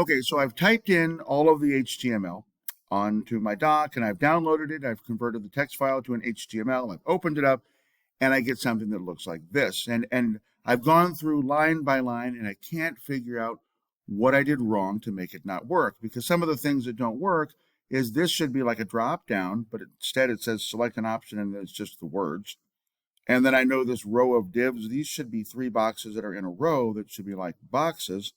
Okay, so I've typed in all of the HTML onto my doc and I've downloaded it. I've converted the text file to an HTML. I've opened it up and I get something that looks like this. And I've gone through line by line and I can't figure out what I did wrong to make it not work, because some of the things that don't work is this should be like a drop down, but instead it says select an option and it's just the words. And then I know this row of divs, these should be 3 boxes that are in a row that should be like boxes.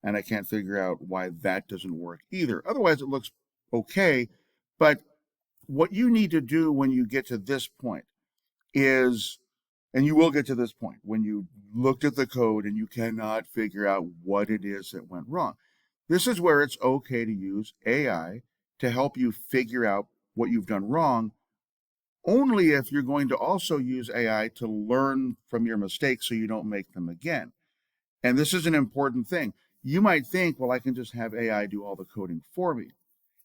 And I can't figure out why that doesn't work either. Otherwise, it looks okay. But what you need to do when you get to this point is, and you will get to this point, when you looked at the code and you cannot figure out what it is that went wrong. This is where it's okay to use AI to help you figure out what you've done wrong, only if you're going to also use AI to learn from your mistakes so you don't make them again. And this is an important thing. You might think, well, I can just have AI do all the coding for me.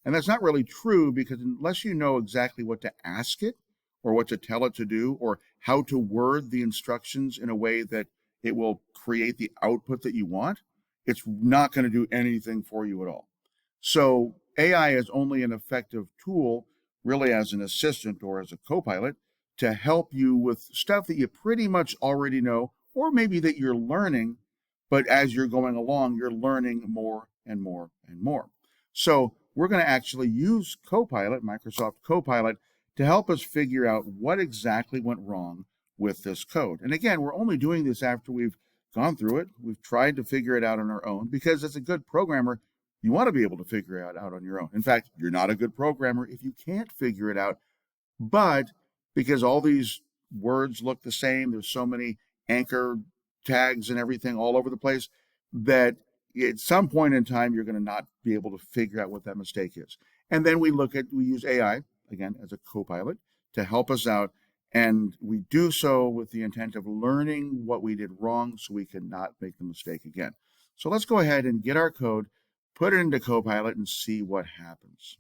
And that's not really true, because unless you know exactly what to ask it or what to tell it to do or how to word the instructions in a way that it will create the output that you want, it's not going to do anything for you at all. So AI is only an effective tool, really as an assistant or as a co-pilot, to help you with stuff that you pretty much already know, or maybe that you're learning, but as you're going along, you're learning more and more and more. So we're going to actually use Copilot, Microsoft Copilot, to help us figure out what exactly went wrong with this code. And again, we're only doing this after we've gone through it. We've tried to figure it out on our own, because as a good programmer, you want to be able to figure it out on your own. In fact, you're not a good programmer if you can't figure it out. But because all these words look the same, there's so many anchor tags and everything all over the place, that at some point in time, you're going to not be able to figure out what that mistake is. And then we use AI, again, as a co-pilot to help us out. And we do so with the intent of learning what we did wrong so we can not make the mistake again. So let's go ahead and get our code, put it into Copilot, and see what happens.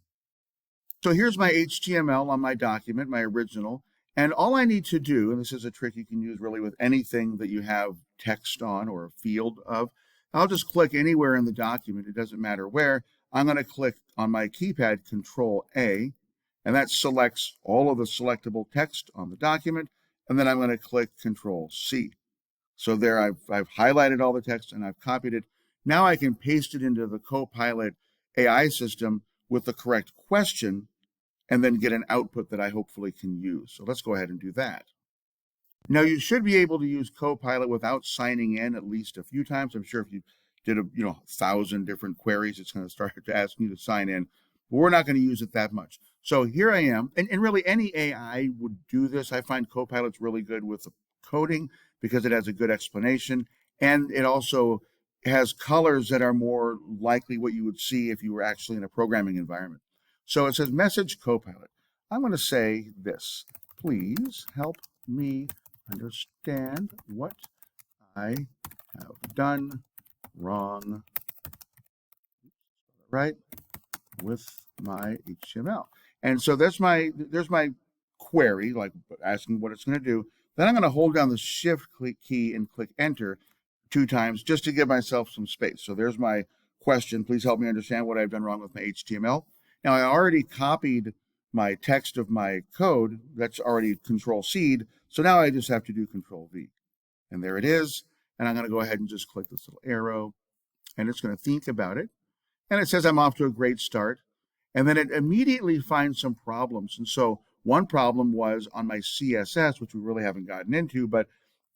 So here's my HTML on my document, my original. And all I need to do, and this is a trick you can use really with anything that you have text on or a field of, I'll just click anywhere in the document. It doesn't matter where. I'm going to click on my keypad, Control A, and that selects all of the selectable text on the document. And then I'm going to click Control C. So there I've highlighted all the text and I've copied it. Now I can paste it into the Copilot AI system with the correct question and then get an output that I hopefully can use. So let's go ahead and do that. Now you should be able to use Copilot without signing in at least a few times. I'm sure if you did 1,000 different queries, it's going to start to ask you to sign in. But we're not going to use it that much. So here I am, and really any AI would do this. I find Copilot's really good with the coding because it has a good explanation, and it also has colors that are more likely what you would see if you were actually in a programming environment. So it says, message Copilot. I'm going to say this: please help me understand what I have done wrong, right, with my HTML. And so there's my query, like asking what it's going to do. Then I'm going to hold down the Shift key and click Enter 2 times just to give myself some space. So there's my question: please help me understand what I've done wrong with my HTML. Now I already copied my text of my code. That's already Control C. So now I just have to do Control V. And there it is. And I'm going to go ahead and just click this little arrow, and it's going to think about it. And it says I'm off to a great start. And then it immediately finds some problems. And so one problem was on my CSS, which we really haven't gotten into, but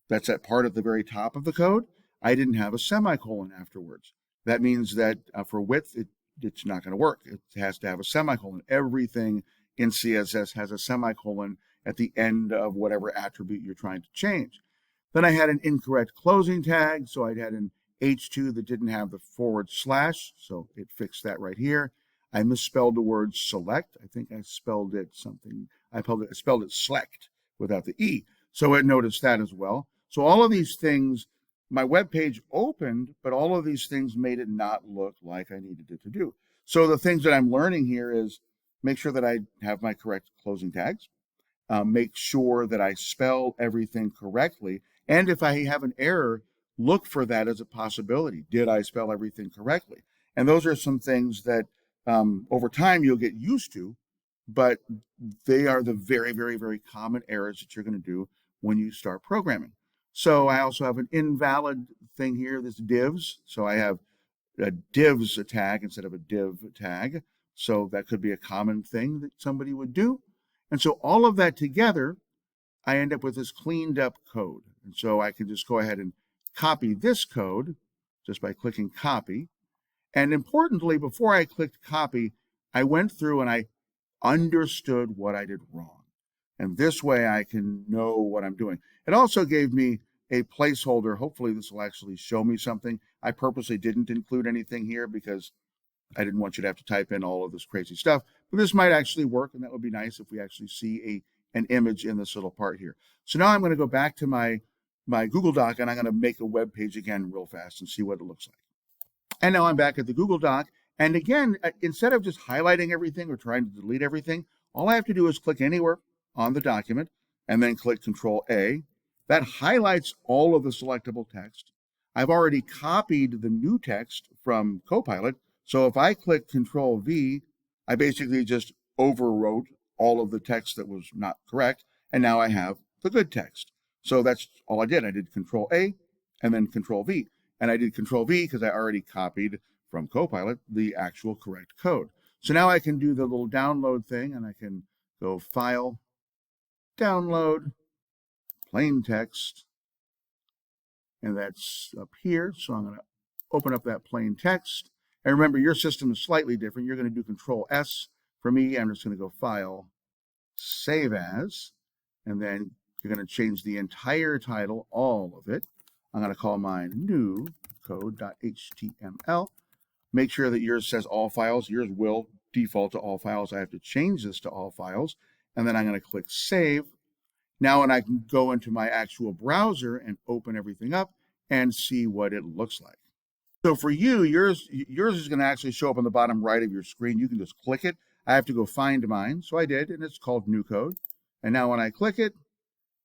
that's that part at the very top of the code. I didn't have a semicolon afterwards. That means that for width, it's not going to work. It has to have a semicolon. Everything in CSS has a semicolon at the end of whatever attribute you're trying to change. Then I had an incorrect closing tag, so I had an H2 that didn't have the /, so it fixed that right here. I misspelled the word select. I think I spelled it something. I spelled it select without the E. So it noticed that as well. So all of these things, my web page opened, but all of these things made it not look like I needed it to do. So the things that I'm learning here is make sure that I have my correct closing tags, make sure that I spell everything correctly. And if I have an error, look for that as a possibility. Did I spell everything correctly? And those are some things that over time you'll get used to, but they are the very, very, very common errors that you're going to do when you start programming. So I also have an invalid thing here, this divs. So I have a divs tag instead of a div tag. So that could be a common thing that somebody would do. And so all of that together, I end up with this cleaned up code. And so I can just go ahead and copy this code just by clicking copy. And importantly, before I clicked copy, I went through and I understood what I did wrong. And this way I can know what I'm doing. It also gave me a placeholder. Hopefully this will actually show me something. I purposely didn't include anything here because I didn't want you to have to type in all of this crazy stuff. But this might actually work, and that would be nice if we actually see an image in this little part here. So now I'm going to go back to my Google Doc, and I'm going to make a web page again real fast and see what it looks like. And now I'm back at the Google Doc. And again, instead of just highlighting everything or trying to delete everything, all I have to do is click anywhere on the document and then click Control A. That highlights all of the selectable text. I've already copied the new text from Copilot. So if I click Control V, I basically just overwrote all of the text that was not correct. And now I have the good text. So that's all I did. I did Control A and then Control V. And I did Control V because I already copied from Copilot the actual correct code. So now I can do the little download thing, and I can go File, Download, Plain Text, and that's up here. So I'm going to open up that plain text. And remember, your system is slightly different. You're going to do Control S. For me, I'm just going to go File, Save As, and then you're going to change the entire title, all of it. I'm going to call mine new code.html. Make sure that yours says all files. Yours will default to all files. I have to change this to all files. And then I'm going to click Save. Now, and I can go into my actual browser and open everything up and see what it looks like. So for you, yours is going to actually show up on the bottom right of your screen. You can just click it. I have to go find mine. So I did, and it's called New Code. And now when I click it,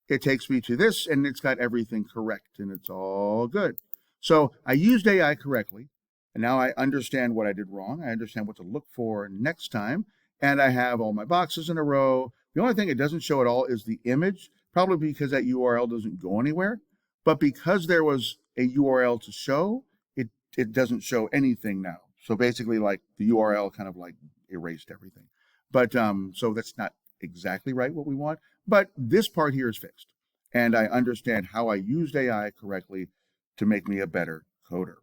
it takes me to this, and it's got everything correct, and it's all good. So I used AI correctly, and now I understand what I did wrong. I understand what to look for next time, and I have all my boxes in a row. The only thing it doesn't show at all is the image, probably because that URL doesn't go anywhere. But because there was a URL to show, it doesn't show anything now. So basically, like the URL kind of like erased everything. But so that's not exactly right what we want. But this part here is fixed. And I understand how I used AI correctly to make me a better coder.